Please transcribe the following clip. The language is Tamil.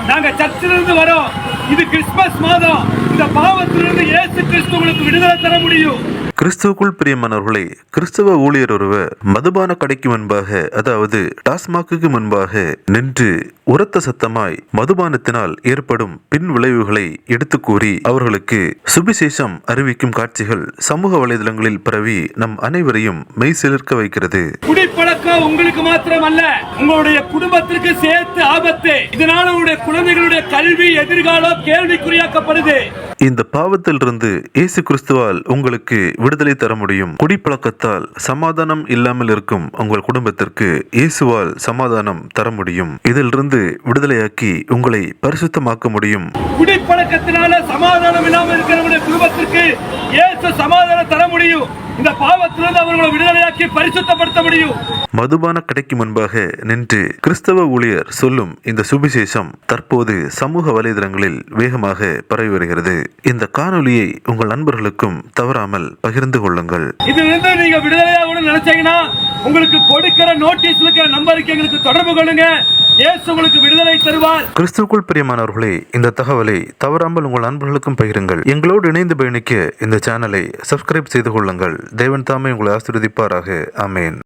நாங்க சர்ச்சிலிருந்து வரோம். இது கிறிஸ்துமஸ் மாதம். இந்த பாவத்திலிருந்து இயேசு கிறிஸ்து உங்களுக்கு விடுதலை தர முடியும். கிறிஸ்துவுக்குள் பிரியமானவர்களே, கிறிஸ்தவ ஊழியர் ஒருவர் மதுபான கடைக்கு முன்பாக, அதாவது டாஸ்மாக்கு முன்பாக நின்று உரத்த சத்தமாய் மதுபானத்தினால் ஏற்படும் பின் விளைவுகளை எடுத்து கூறி அவர்களுக்கு சுவிசேஷம் அறிவிக்கும் காட்சிகள் சமூக வலைதளங்களில் பரவி நம் அனைவரையும் மெய் சிலிர்க்க வைக்கிறது. குடிப்பழக்கம் உங்களுக்கு மாத்திரம் அல்ல, உங்களுடைய குடும்பத்திற்கு சேர்த்து ஆபத்து. இதனால உங்களுடைய குழந்தைகளுடைய கல்வி எதிர்காலம் கேள்விக்குறியாக்கப்படுது. இந்த பாவத்திலிருந்து இயேசு கிறிஸ்துவால் உங்களுக்கு விடுதலை தர முடியும். குடிப்பழக்கத்தால் சமாதானம் இல்லாமல் இருக்கும் உங்கள் குடும்பத்திற்கு இயேசுவால் சமாதானம் தர முடியும். இதிலிருந்து விடுதலையாக்கி உங்களை பரிசுத்தமாக்க முடியும். குடிப்பழக்கத்தினால சமாதானம் இல்லாமல் இருக்கிறவங்களுடைய குடும்பத்திற்கு இயேசு சமாதானம் தர முடியும். இந்த பாவத்திலிருந்து அவர்களை விடுதலையாக்கி பரிசுத்தப்படுத்த முடியும். மதுபான கடைக்கு முன்பாக நின்று கிறிஸ்தவ ஊழியர் சொல்லும் இந்த சுவிசேஷம் தற்போது சமூக வலைதளங்களில் வேகமாக பரவி வருகிறது. இந்த காணொலியை உங்கள் நண்பர்களுக்கும் தவறாமல் பகிர்ந்து கொள்ளுங்கள். இதிலிருந்து நீங்க விடுதலையாகணும்னு நினைச்சீங்கன்னா உங்களுக்கு கொடுக்கிற நோட்டீஸ்ல இருக்கிற நம்பருக்கு எங்களுக்கு தொடர்பு கொள்ளுங்க. இயேசு உங்களுக்கு விடுதலை தருவார். கிறிஸ்துவுக்குள் பிரியமானவர்களே, இந்த தகவலை தவறாமல் உங்கள் நண்பர்களுக்கும் பகிருங்கள். எங்களோடு இணைந்து பயணிக்க இந்த சேனலை சப்ஸ்கிரைப் செய்து கொள்ளுங்கள். தேவன் தாமே உங்களை ஆசீர்வதிப்பாராக. ஆமென்.